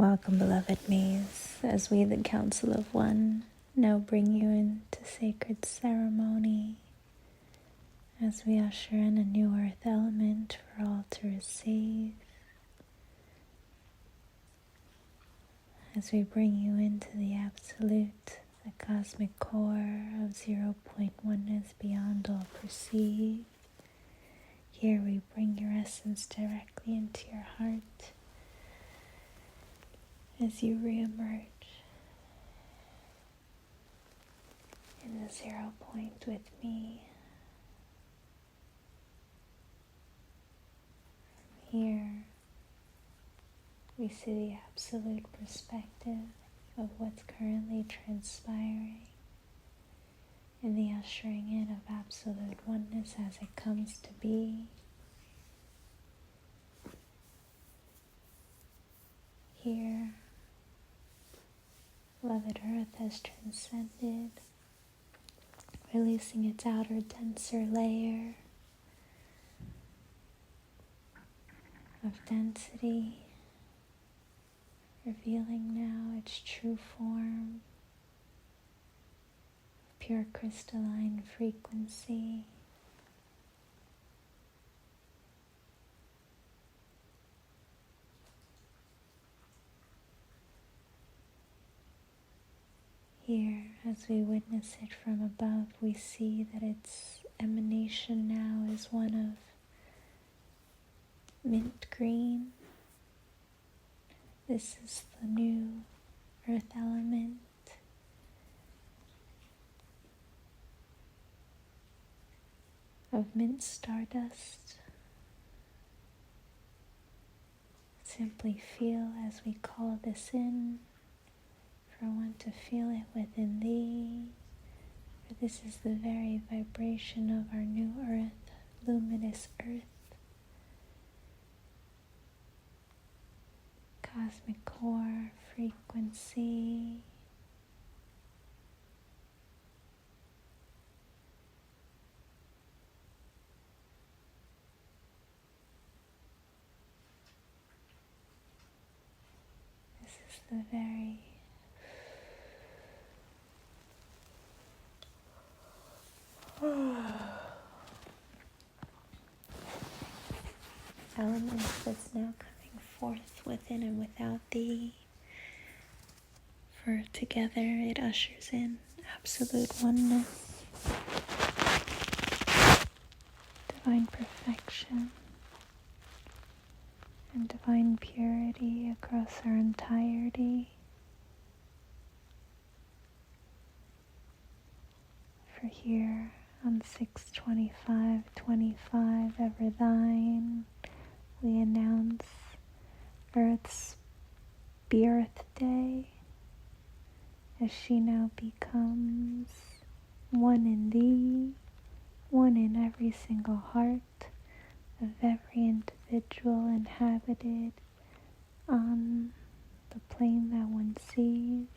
Welcome, beloved Maze, as we, the Council of One, now bring you into sacred ceremony, as we usher in a new earth element for all to receive, as we bring you into the Absolute, the cosmic core of 0.1 oneness beyond all perceived. Here we bring your essence directly into your heart, as you reemerge in the 0 point with me. From here, we see the absolute perspective of what's currently transpiring and the ushering in of absolute oneness as it comes to be. Here, beloved Earth has transcended, releasing its outer, denser layer of density, revealing now its true form, pure crystalline frequency. Here, as we witness it from above, we see that its emanation now is one of mint green. This is the new earth element. Of mint stardust. Simply feel as we call this in, for one to feel it within thee, for this is the very vibration of our new earth, luminous earth, cosmic core frequency. This is the very element that's now coming forth within and without thee. For together it ushers in absolute oneness, divine perfection, and divine purity across our entirety. For here on 6/25/25, ever thine, we announce Earth's Rebirth Day, as she now becomes one in thee, one in every single heart of every individual inhabited on the plane that one sees,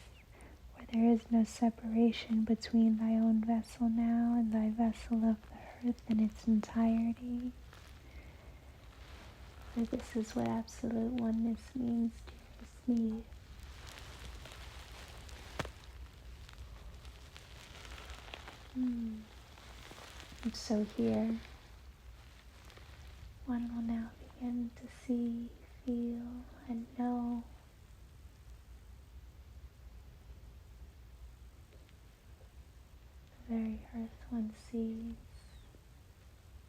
where there is no separation between thy own vessel now and thy vessel of the earth in its entirety. For this is what absolute oneness means, dearest me. And so here, one will now begin to see, feel, and know the very earth one sees,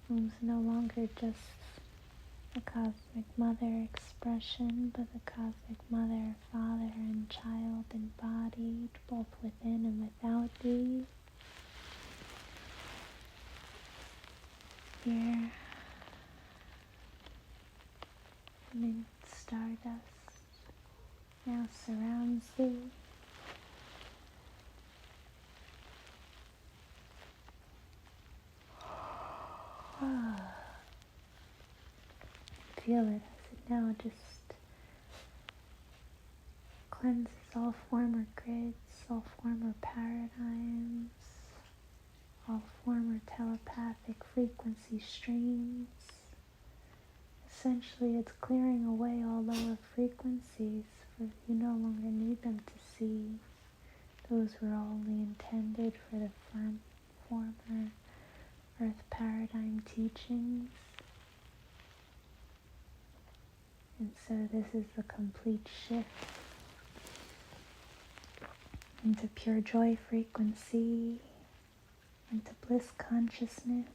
whom's no longer just the cosmic mother expression, but the cosmic mother, father, and child embodied, both within and without thee. Here, mint stardust now surrounds thee. Feel it as it now just cleanses all former grids, all former paradigms, all former telepathic frequency streams. Essentially, it's clearing away all lower frequencies for you no longer need them to see. Those were only intended for the former Earth paradigm teachings. And so this is the complete shift into pure joy frequency, into bliss consciousness,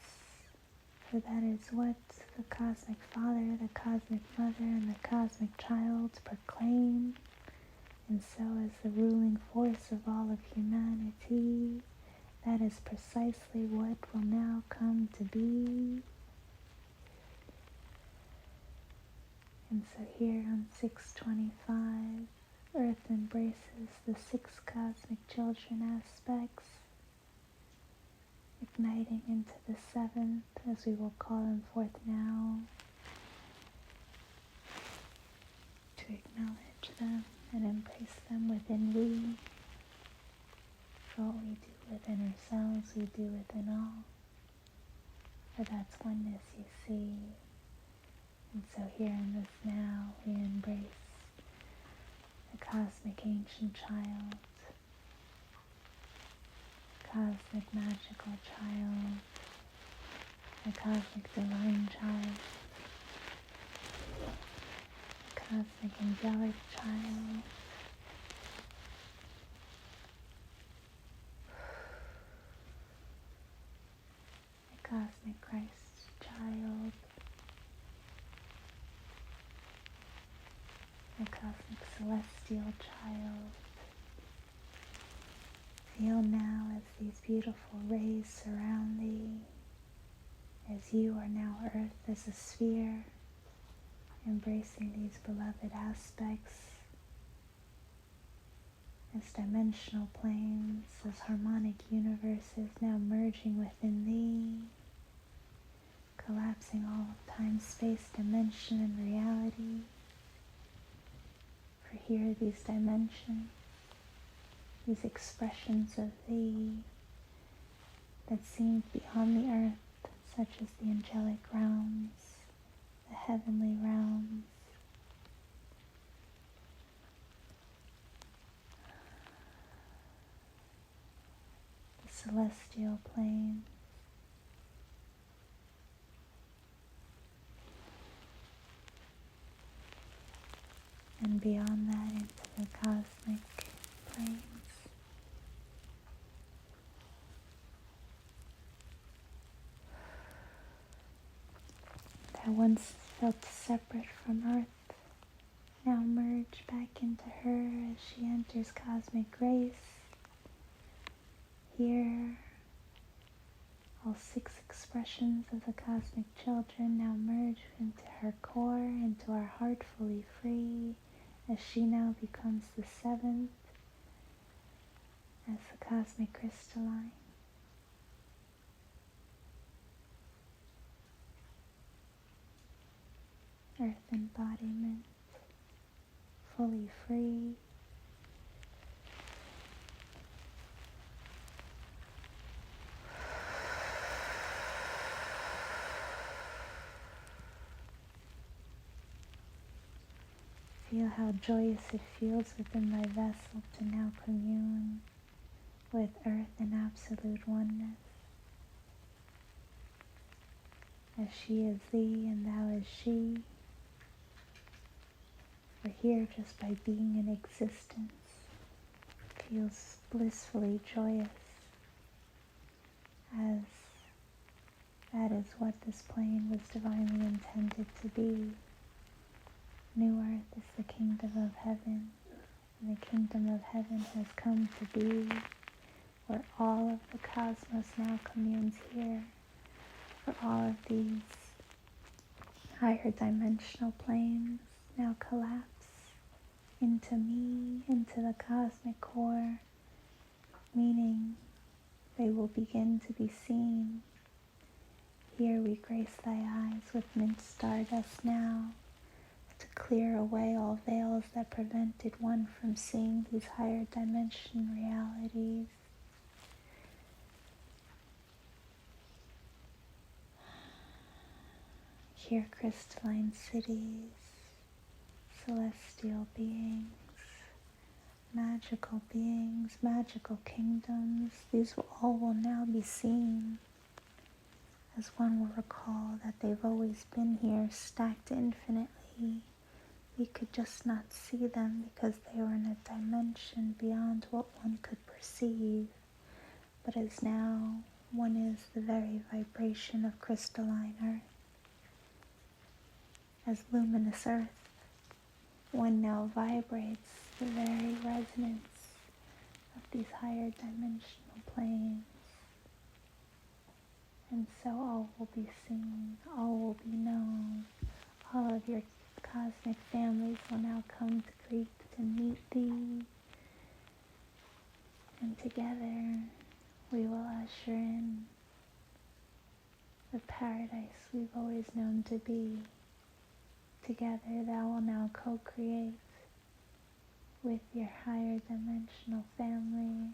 for that is what the Cosmic Father, the Cosmic Mother, and the Cosmic Child proclaim. And so as the ruling force of all of humanity, that is precisely what will now come to be. And so here on 625, Earth embraces the 6 cosmic children aspects, igniting into the 7th, as we will call them forth now, to acknowledge them and embrace them within we. For what we do within ourselves, we do within all. For that's oneness, you see. And so here in this now, we embrace the cosmic ancient child, cosmic magical child, the cosmic divine child, the cosmic angelic child, the cosmic Christ child, the cosmic celestial child. Feel now as these beautiful rays surround thee, as you are now Earth as a sphere, embracing these beloved aspects as dimensional planes, as harmonic universes now merging within thee, collapsing all of time, space, dimension, and reality. For here these dimensions, these expressions of thee that seem beyond the earth, such as the angelic realms, the heavenly realms, the celestial planes, and beyond that into the cosmic planes. That once felt separate from Earth now merge back into her as she enters cosmic grace. Here, all 6 expressions of the cosmic children now merge into her core, into our heart fully free, as she now becomes the 7th, as the cosmic crystalline. Earth embodiment, fully free. Feel how joyous it feels within thy vessel to now commune with Earth in absolute oneness, as she is thee and thou is she. For here, just by being in existence, feels blissfully joyous, as that is what this plane was divinely intended to be. New Earth is the kingdom of heaven, and the kingdom of heaven has come to be, where all of the cosmos now communes here, for all of these higher dimensional planes now collapse into me, into the cosmic core, meaning they will begin to be seen. Here we grace thy eyes with mint stardust now, to clear away all veils that prevented one from seeing these higher dimension realities. Here crystalline cities, celestial beings, magical beings, magical kingdoms. These all will now be seen, as one will recall that they've always been here, stacked infinitely. We could just not see them because they were in a dimension beyond what one could perceive. But as now, one is the very vibration of crystalline earth. As luminous earth, one now vibrates the very resonance of these higher dimensional planes. And so all will be seen, all will be known. All of your cosmic families will now come to greet and meet thee. And together we will usher in the paradise we've always known to be. Together thou will now co-create with your higher dimensional families,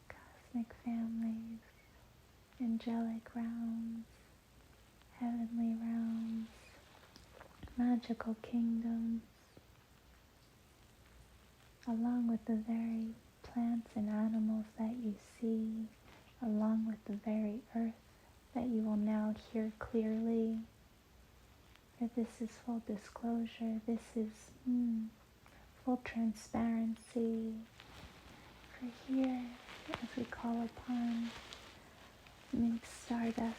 cosmic families, angelic realms, heavenly realms, magical kingdoms, along with the very plants and animals that you see, along with the very earth that you will now hear clearly. For this is full disclosure, this is full transparency. For here, as we call upon mint stardust,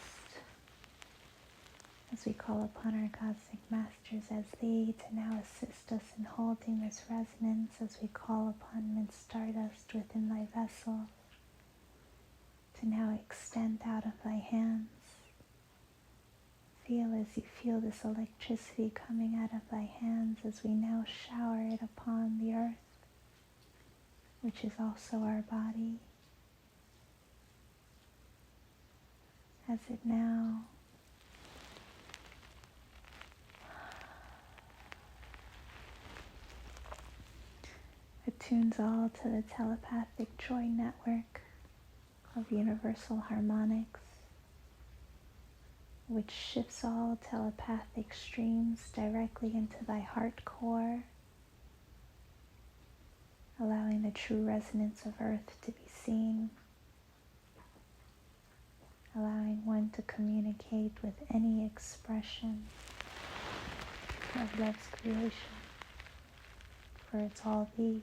as we call upon our cosmic masters as thee to now assist us in holding this resonance, as we call upon mint stardust within thy vessel to now extend out of thy hands. Feel as you feel this electricity coming out of thy hands as we now shower it upon the earth, which is also our body, as it now attunes all to the telepathic joy network of universal harmonics, which shifts all telepathic streams directly into thy heart core, allowing the true resonance of earth to be seen, allowing one to communicate with any expression of love's creation, for it's all thee.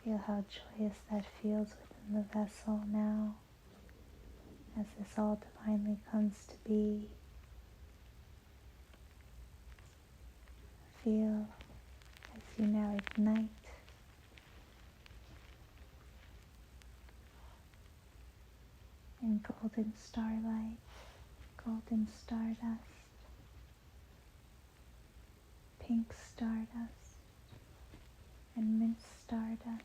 Feel how joyous that feels within the vessel now, as this all divinely comes to be. Feel as you now ignite in golden starlight, golden stardust, pink stardust, and mint stardust.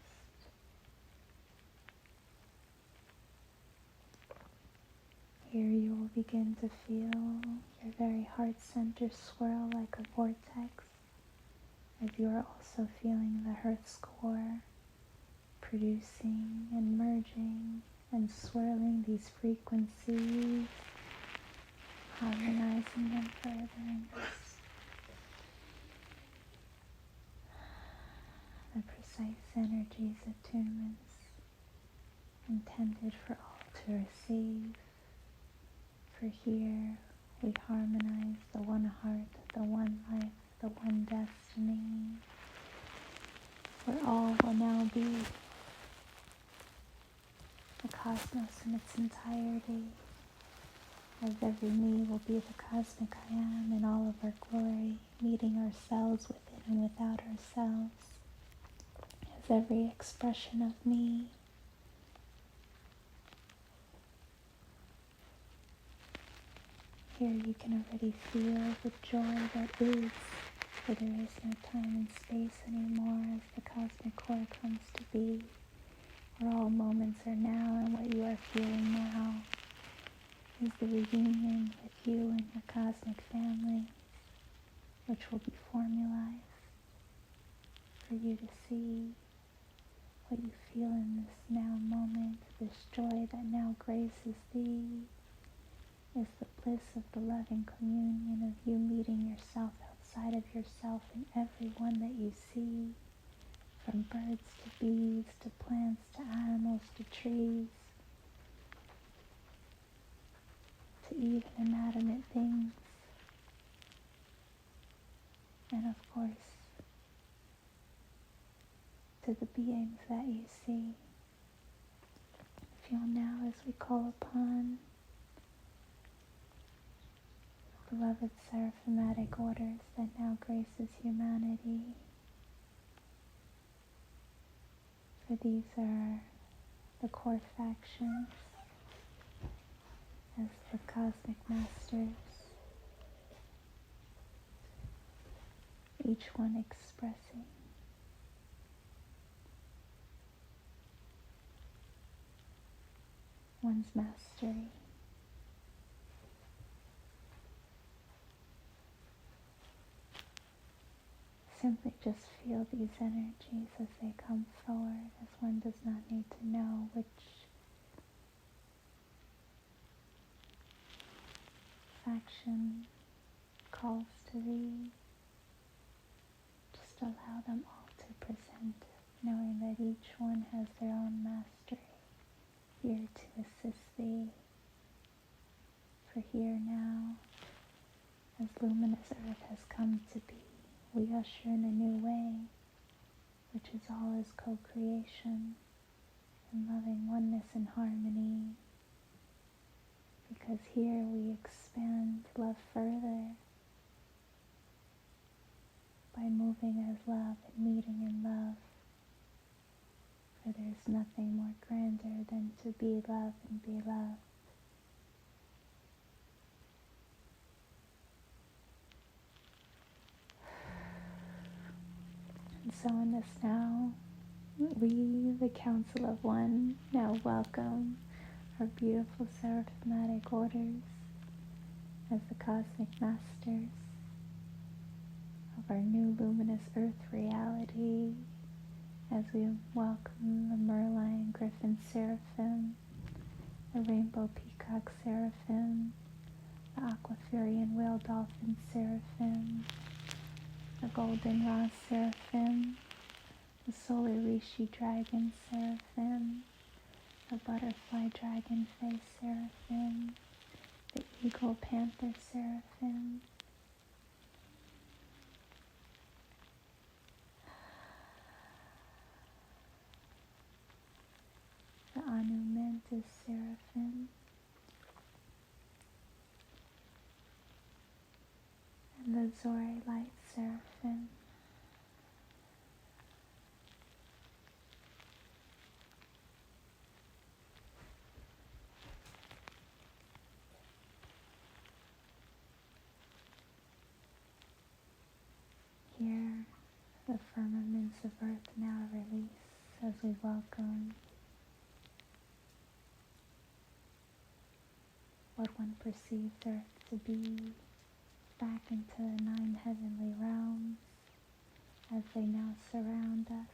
Here you will begin to feel your very heart center swirl like a vortex, as you are also feeling the HEarth's core producing and merging and swirling these frequencies, harmonizing them further in this, the precise energies, attunements intended for all to receive. For here we harmonize the one heart, the one life, the one destiny, where all will now be the cosmos in its entirety, as every me will be the cosmic I am in all of our glory, meeting ourselves within and without ourselves, as every expression of me here you can already feel the joy that is, for there is no time and space anymore as the cosmic core comes to be, where all moments are now, and what you are feeling now is the reunion with you and your cosmic family, which will be formalized for you to see what you feel in this now moment, this joy that now graces thee, is the bliss of the loving communion of you meeting yourself outside of yourself in everyone that you see, from birds to bees to plants to animals to trees to even inanimate things, and of course to the beings that you see. Feel now as we call upon beloved seraphimatic orders that now graces humanity. For these are the core factions as the cosmic masters, each one expressing one's mastery. Simply just feel these energies as they come forward, as one does not need to know which faction calls to thee. Just allow them all to present, knowing that each one has their own mastery here to assist thee. For here now, as luminous earth has come to be, we usher in a new way, which is all is co-creation and loving oneness and harmony. Because here we expand love further by moving as love and meeting in love. For there's nothing more grander than to be love and be loved. And so in this now, we, the Council of One, now welcome our beautiful seraphimatic orders as the cosmic masters of our new luminous earth reality, as we welcome the Merlion Griffin Seraphim, the Rainbow Peacock Seraphim, the Aquafurian Whale Dolphin Seraphim, the Golden Rose Seraphim, the Solar Rishi Dragon Seraphim, the Butterfly Dragonface Seraphim, the Eagle Panther Seraphim, the Anu Mantis Seraphim, and the Zore Light Seraphim. Here, the firmaments of earth now release as we welcome what one perceives earth to be back into the 9 heavenly realms as they now surround us,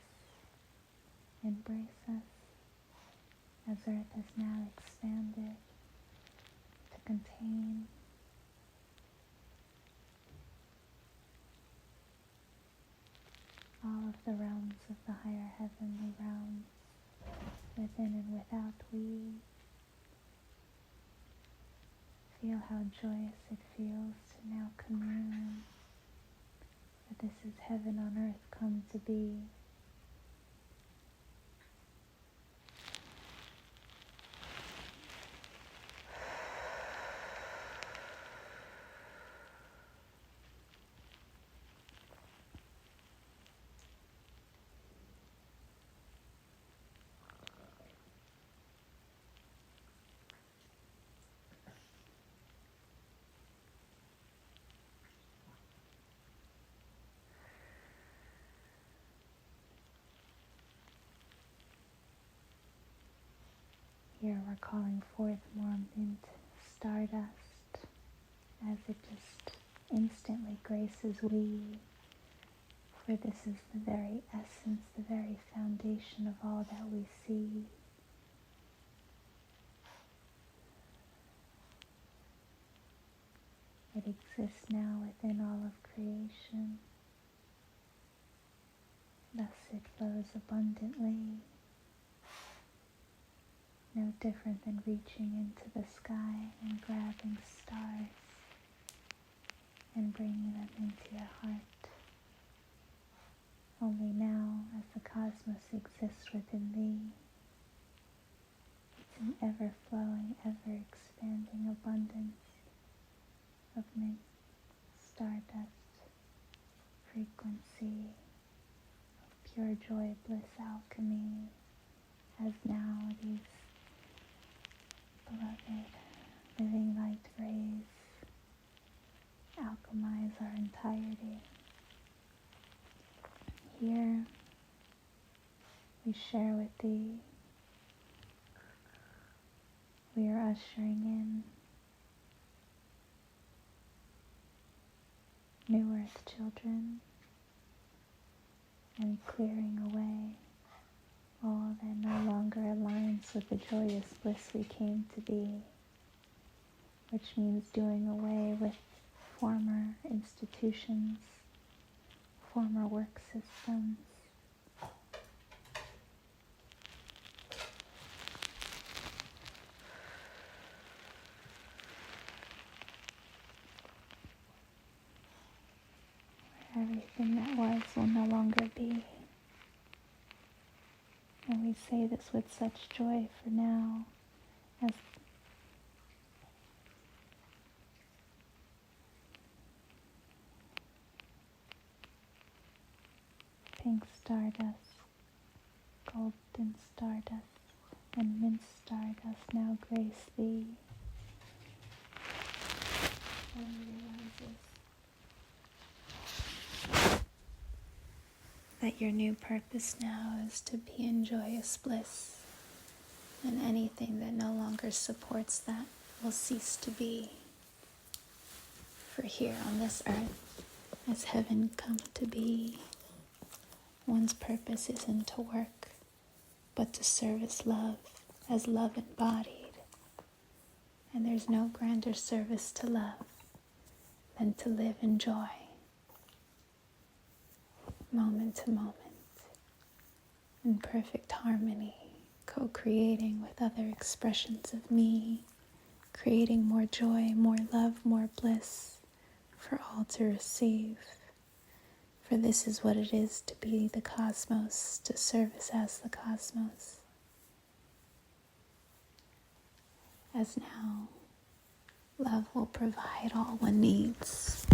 embrace us, as earth has now expanded to contain all of the realms of the higher heavenly realms, within and without. We feel how joyous it feels to now commune that this is heaven on earth come to be. Here we're calling forth more mint stardust as it just instantly graces we, for this is the very essence, the very foundation of all that we see. It exists exists now within all of creation. Thus it flows abundantly, no different than reaching into the sky and grabbing stars and bringing them into your heart. Only now, as the cosmos exists within thee, it's an ever-flowing, ever-expanding abundance of mint, stardust, frequency, of pure joy, bliss, alchemy, as now these beloved living light rays alchemize our entirety. Here we share with thee, we are ushering in new earth children and clearing away all that no longer aligns with the joyous bliss we came to be, which means doing away with former institutions, former work systems, where everything that was will no longer be. And we say this with such joy for now, as pink stardust, golden stardust, and mint stardust now grace thee. One realizes that your new purpose now is to be in joyous bliss, and anything that no longer supports that will cease to be. For here on this earth, as heaven come to be, one's purpose isn't to work, but to service love as love embodied. And there's no grander service to love than to live in joy, moment to moment, in perfect harmony, co-creating with other expressions of me, creating more joy, more love, more bliss for all to receive. For this is what it is to be the cosmos, to service as the cosmos. As now, love will provide all one needs.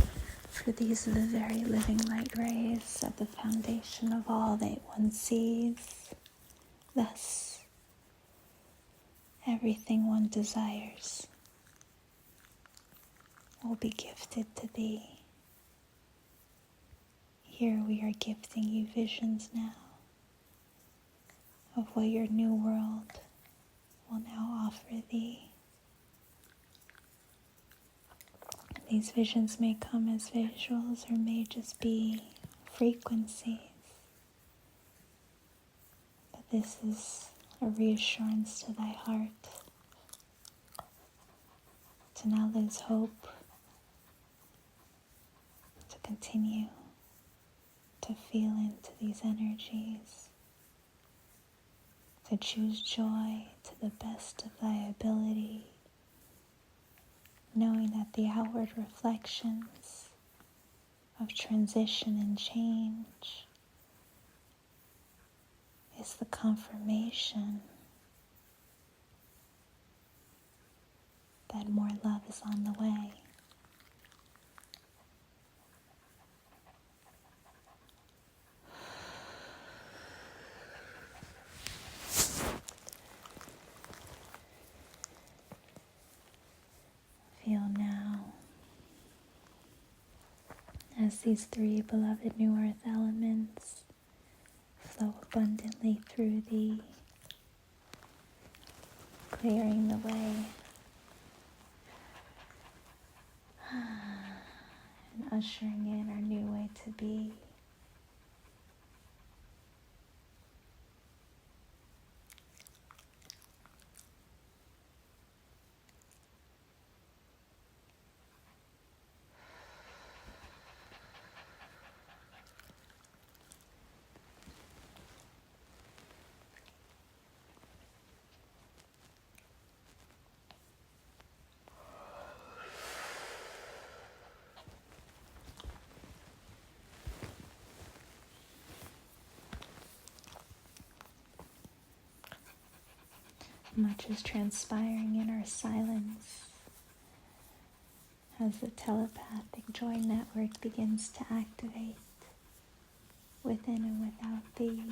For these are the very living light rays at the foundation of all that one sees. Thus, everything one desires will be gifted to thee. Here we are gifting you visions now of what your new world will now offer thee. These visions may come as visuals or may just be frequencies. But this is a reassurance to thy heart to not lose hope, to continue to feel into these energies, to choose joy to the best of thy ability, knowing that the outward reflections of transition and change is the confirmation that more love is on the way. Feel now as these three beloved new earth elements flow abundantly through thee, clearing the way and ushering in our new way to be. Much is transpiring in our silence as the telepathic joy network begins to activate within and without thee.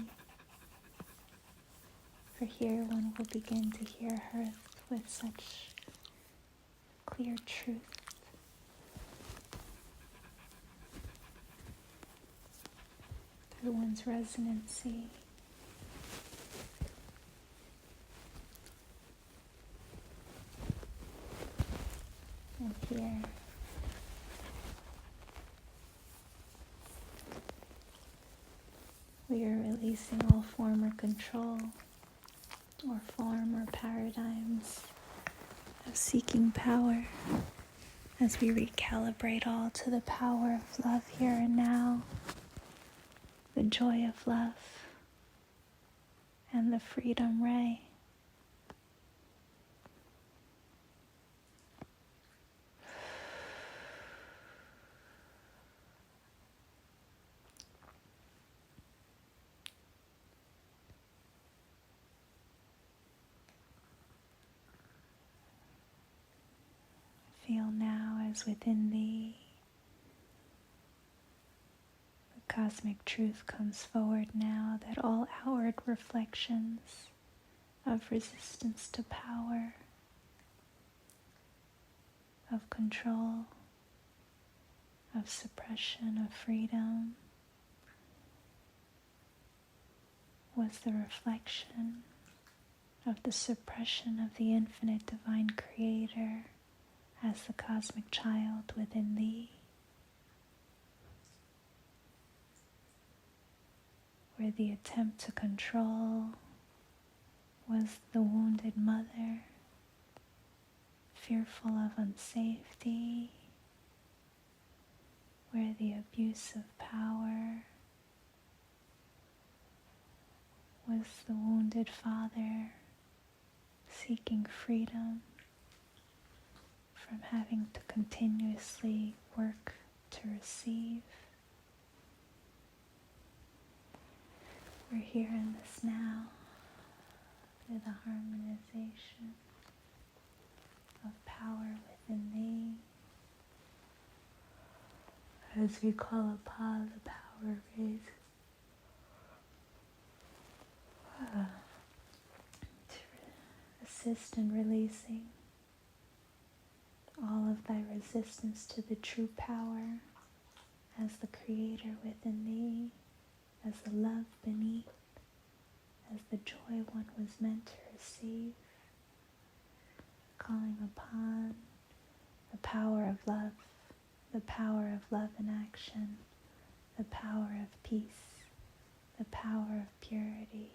For here one will begin to hear HEarth with such clear truth. Through one's resonancy. And here, we are releasing all form or control, or form or paradigms of seeking power, as we recalibrate all to the power of love here and now, the joy of love, and the freedom ray. Feel now as within thee the cosmic truth comes forward now that all outward reflections of resistance to power, of control, of suppression, of freedom, was the reflection of the suppression of the infinite divine creator as the cosmic child within thee, where the attempt to control was the wounded mother, fearful of unsafety, where the abuse of power was the wounded father, seeking freedom from having to continuously work to receive. We're here in this now through the harmonization of power within thee, as we call upon the power rays to assist in releasing all of thy resistance to the true power as the creator within thee, as the love beneath, as the joy one was meant to receive, calling upon the power of love in action, the power of peace, the power of purity,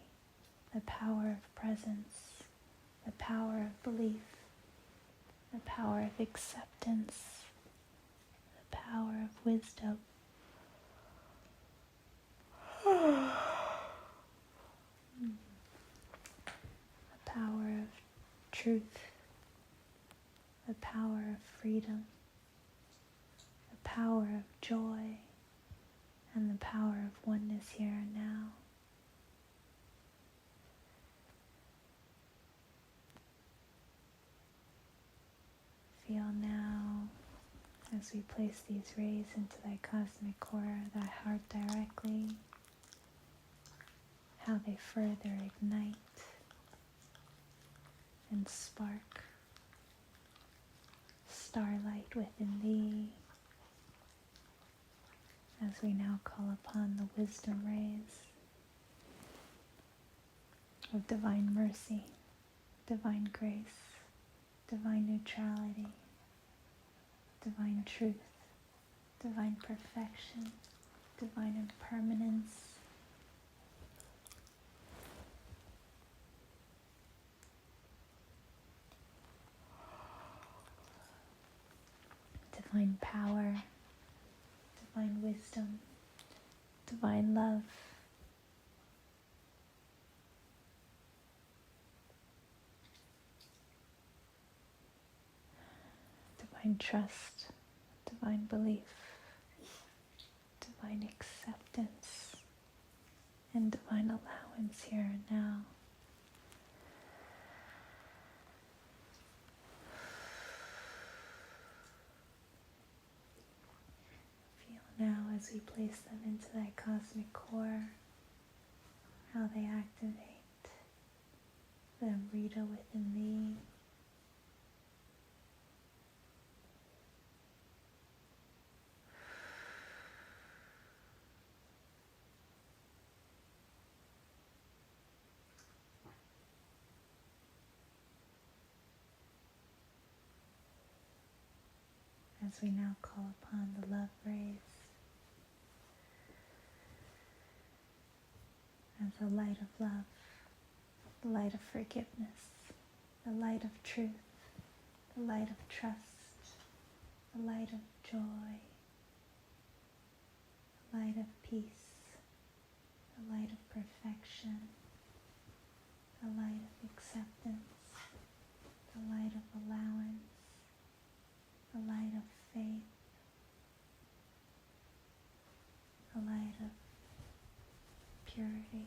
the power of presence, the power of belief, the power of acceptance, the power of wisdom, the power of truth, the power of freedom, the power of joy, and the power of oneness here and now. Feel now, as we place these rays into thy cosmic core, thy heart directly, how they further ignite and spark starlight within thee, as we now call upon the wisdom rays of divine mercy, divine grace, divine neutrality, divine truth, divine perfection, divine impermanence, divine power, divine wisdom, divine love, divine trust, divine belief, divine acceptance, and divine allowance here and now. as we place them into that cosmic core, how they activate the Amrita within thee. As we now call upon the love rays as the light of love, the light of forgiveness, the light of truth, the light of trust, the light of joy, the light of peace, the light of perfection, the light of acceptance, the light of allowance, the light of faith, the light of purity,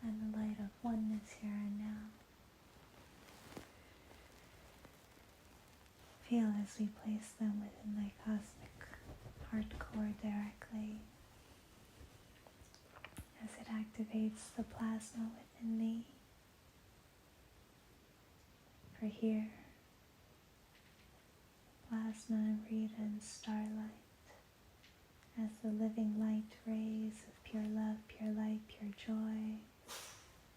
and the light of oneness here and now. Feel as we place them within thy cosmic heart core directly, as it activates the plasma within thee. For here, plasma, Amrita, and starlight, as the living light rays of pure love, pure light, pure joy,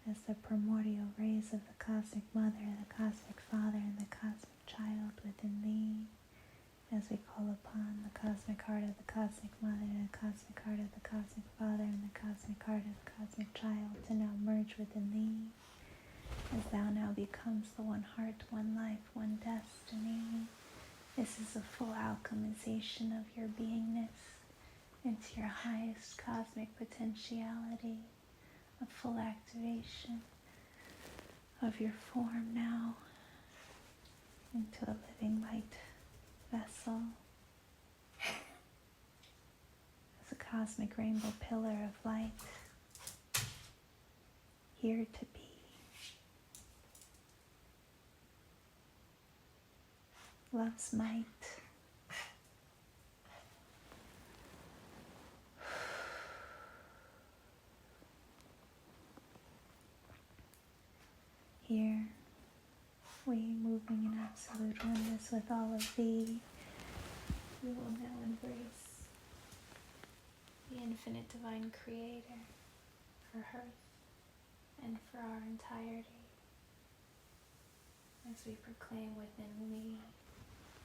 as the primordial rays of the cosmic mother, the cosmic father, and the cosmic child within thee, as we call upon the cosmic heart of the cosmic mother, the cosmic heart of the cosmic father, and the cosmic heart of the cosmic child to now merge within thee, as thou now becomes the one heart, one life, one destiny. This is a full alchemization of your beingness into your highest cosmic potentiality, a full activation of your form now into a living light vessel, as a cosmic rainbow pillar of light, here to be. Love's might. Here, we moving in absolute oneness with all of thee, we will now embrace the infinite divine creator for HEarth and for our entirety, as we proclaim within me,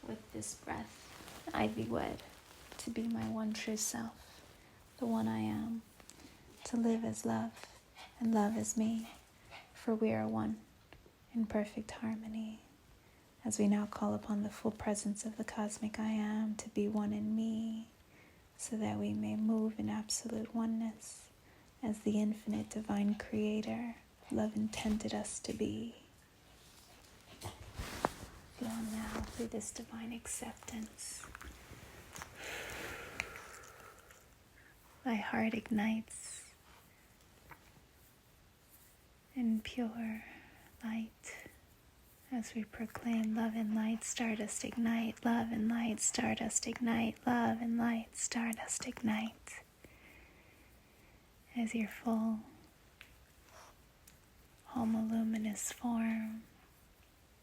with this breath, I be wed to be my one true self, the one I am, to live as love and love as me, for we are one in perfect harmony, as we now call upon the full presence of the cosmic I am to be one in me, so that we may move in absolute oneness as the infinite divine creator love intended us to be. Feel now through this divine acceptance. Thy heart ignites in pure light as we proclaim love and light, stardust ignite, love and light, stardust ignite, love and light, stardust ignite. As your full HomoLuminous form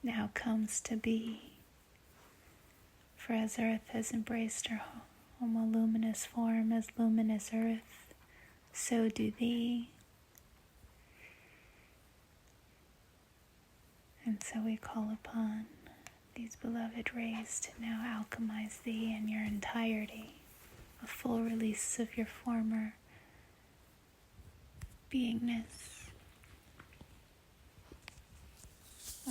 now comes to be. For as Earth has embraced her HomoLuminous form as luminous Earth, so do thee. And so we call upon these beloved rays to now alchemize thee in your entirety, a full release of your former beingness,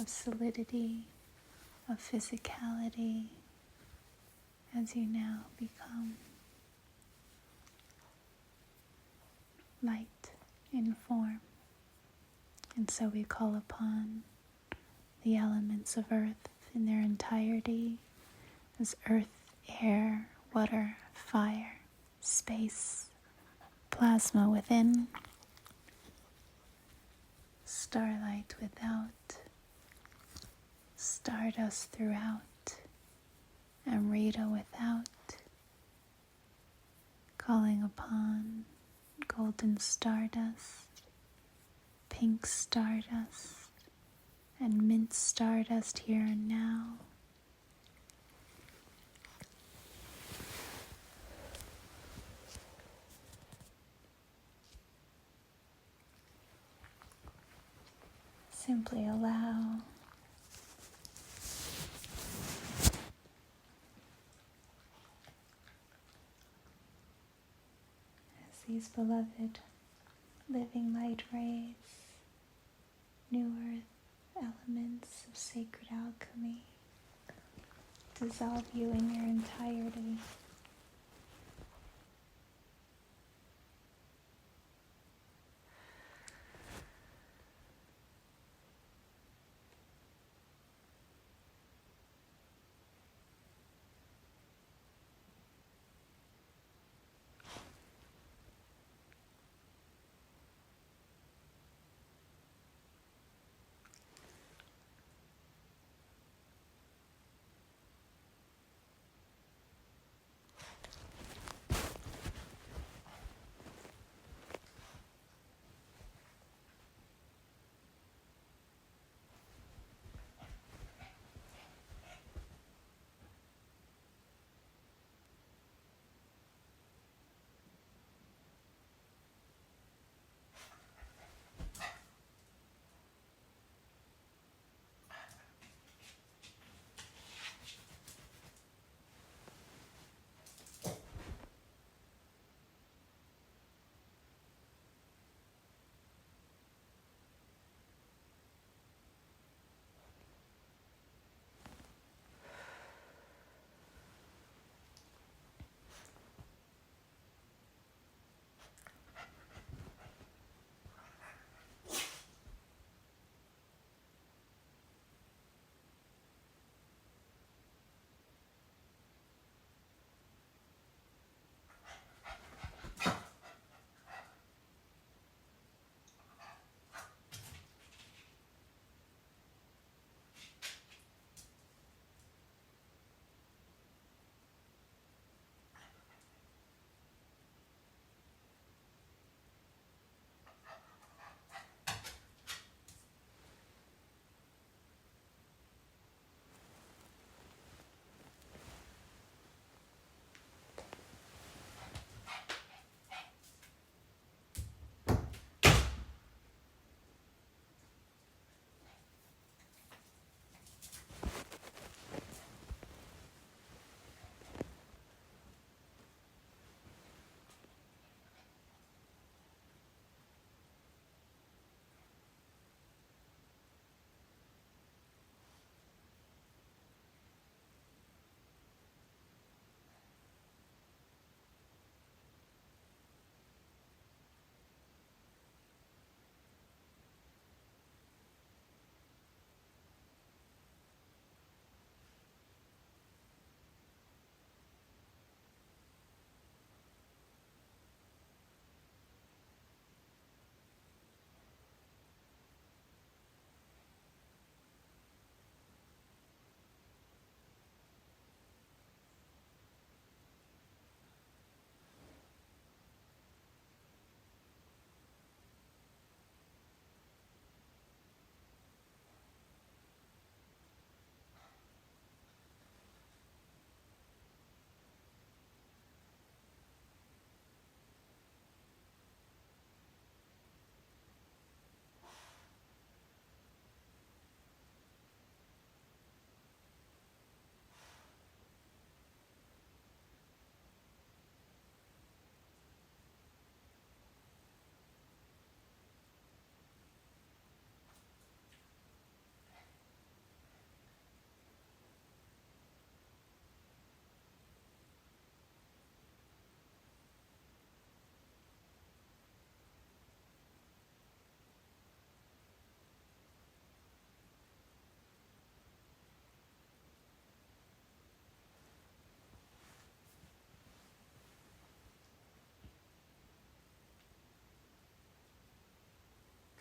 of solidity, of physicality, as you now become light in form. And so we call upon the elements of Earth in their entirety as earth, air, water, fire, space, plasma within, starlight without, stardust throughout, Amrita without, golden stardust, pink stardust, and mint stardust here and now. Simply allow as these beloved living light rays, new earth elements of sacred alchemy, dissolve you in your entirety.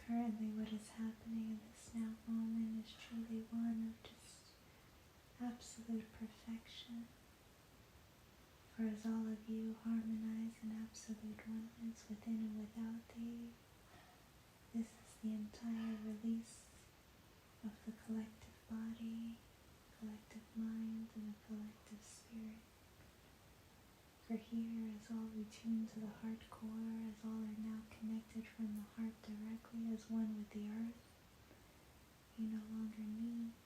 Currently what is happening in this now moment is truly one of just absolute perfection. For as all of you harmonize in absolute oneness within and without thee, this is the entire release of the collective body, collective mind, and the collective spirit. For here, as all retune to the heart core, as all are now connected from the heart directly as one with the earth, you no longer need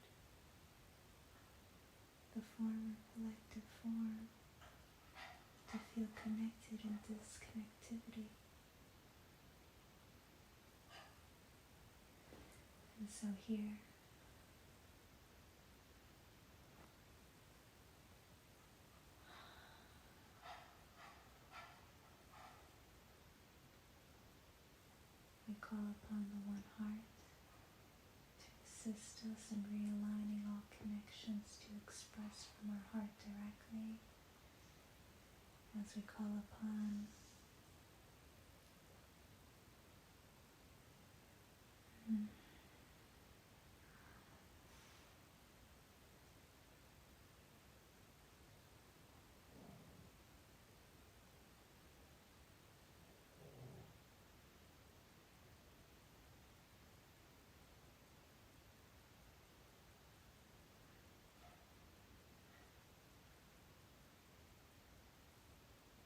the former collective form to feel connected in disconnectivity. And so here, we call upon the one heart to assist us in realigning all connections to express from our heart directly, as we call upon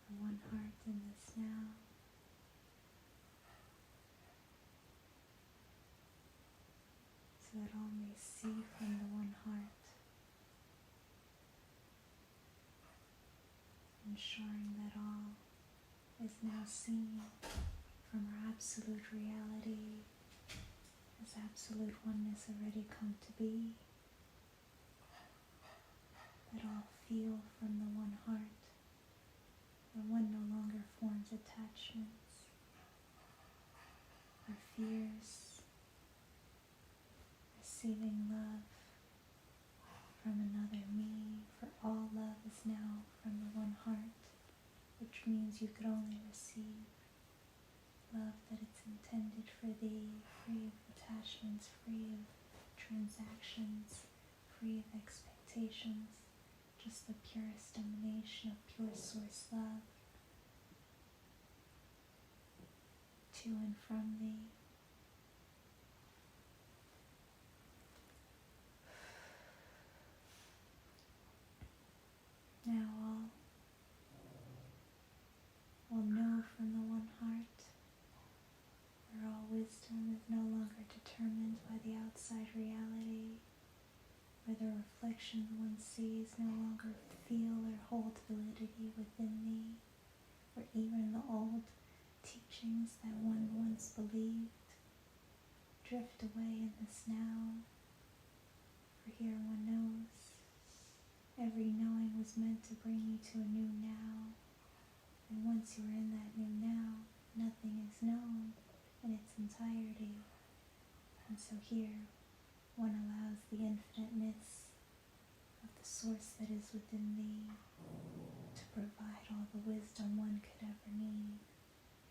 the one heart in this now, so that all may see from the one heart, ensuring that all is now seen from our absolute reality as absolute oneness already come to be, that all feel from the one heart, where one no longer forms attachments or fears, receiving love from another me, for all love is now from the one heart, which means you could only receive love that it's intended for thee, free of attachments, free of transactions, free of expectations, just the purest emanation of pure source love to and from thee. Now all will know from the one heart, where all wisdom is no longer determined by the outside reality, where the reflections one sees no longer feel or hold validity within thee, where even the old teachings that one once believed drift away in this now. For here one knows every knowing was meant to bring you to a new now, and once you are in that new now, nothing is known in its entirety. And so here one allows the infiniteness of the source that is within thee to provide all the wisdom one could ever need,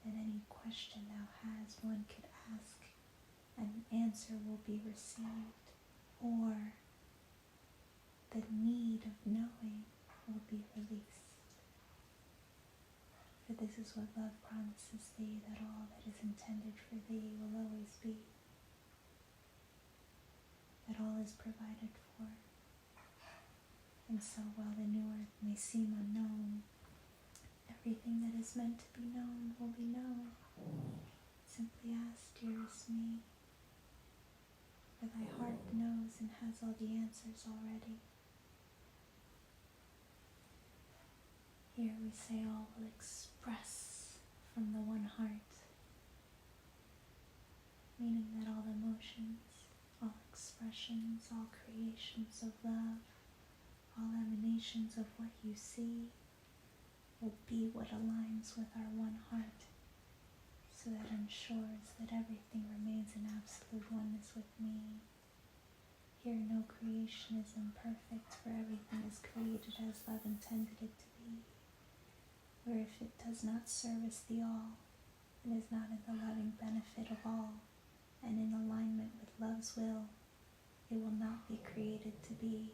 and any question thou hast one could ask, and an answer will be received, or the need of knowing will be released. For this is what love promises thee, that all that is intended for thee will always be, that all is provided for. And so while the new earth may seem unknown, everything that is meant to be known will be known. Simply ask, dearest me, for thy heart knows and has all the answers already. Here we say all will express from the one heart, meaning that all emotions, all expressions, all creations of love, all emanations of what you see will be what aligns with our one heart, so that ensures that everything remains in absolute oneness with me. Here no creation is imperfect, for everything is created as love intended it to be. Where if it does not service the all, it is not in the loving benefit of all, and in alignment with love's will, it will not be created to be.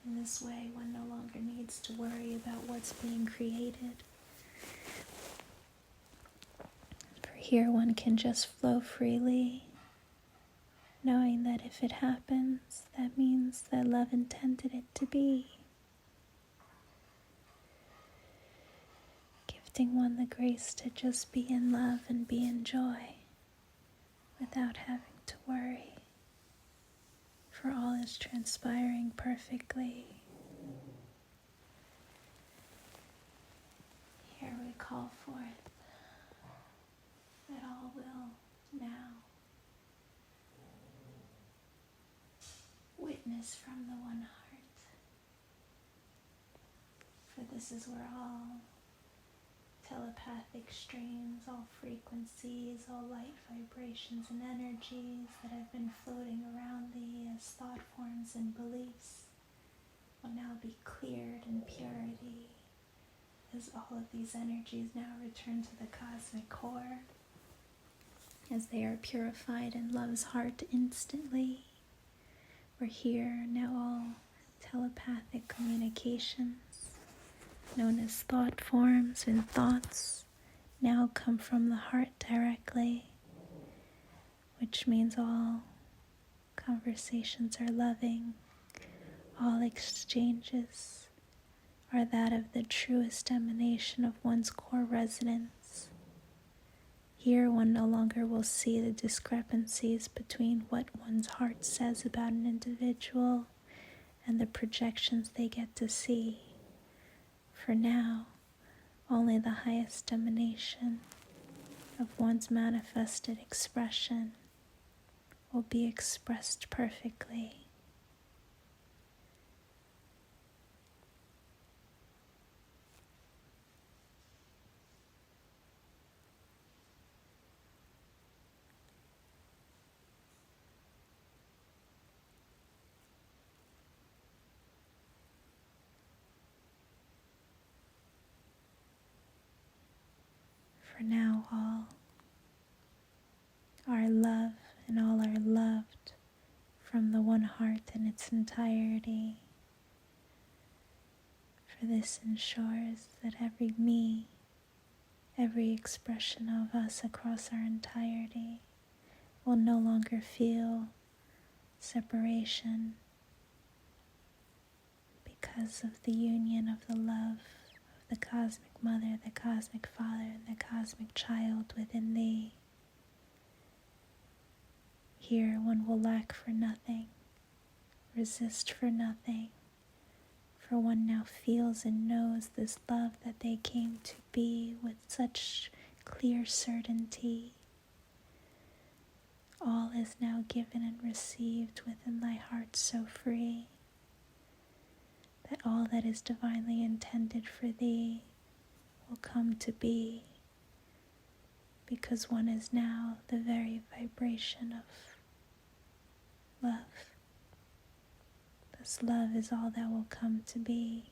In this way, one no longer needs to worry about what's being created. For here, one can just flow freely, knowing that if it happens, that means that love intended it to be. Gifting one the grace to just be in love and be in joy without having to worry, for all is transpiring perfectly. Here we call forth that all will now witness from the one heart, for this is where all telepathic streams, all frequencies, all light vibrations and energies that have been floating around thee as thought forms and beliefs will now be cleared in purity, as all of these energies now return to the cosmic core, as they are purified in love's heart instantly. We're here now, all telepathic communications, known as thought forms and thoughts, now come from the heart directly, which means all conversations are loving, all exchanges are that of the truest emanation of one's core resonance. Here one no longer will see the discrepancies between what one's heart says about an individual and the projections they get to see. For now, only the highest emanation of one's manifested expression will be expressed perfectly. For now, all are love and all are loved from the one heart in its entirety. For this ensures that every me, every expression of us across our entirety will no longer feel separation because of the union of the love of the cosmic mother, the cosmic father, and the cosmic child within thee. Here one will lack for nothing, resist for nothing, for one now feels and knows this love that they came to be with such clear certainty. All is now given and received within thy heart so free, that all that is divinely intended for thee will come to be, because one is now the very vibration of love. This love is all that will come to be.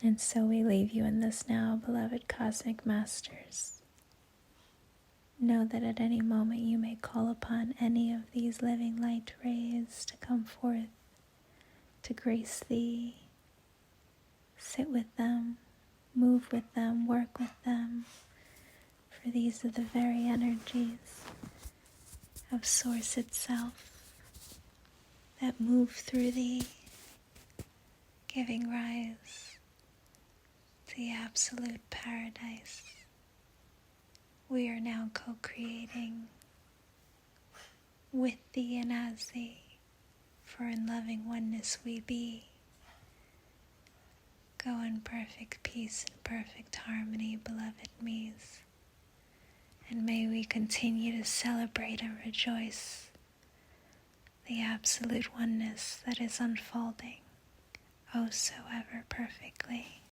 And so we leave you in this now, beloved cosmic masters. Know that at any moment you may call upon any of these living light rays to come forth, to grace thee. Sit with them, move with them, work with them, for these are the very energies of Source itself that move through thee, giving rise to the absolute paradise we are now co-creating with thee and as thee, for in loving oneness we be. Go in perfect peace and perfect harmony, beloved me's, and may we continue to celebrate and rejoice the absolute oneness that is unfolding oh so ever perfectly.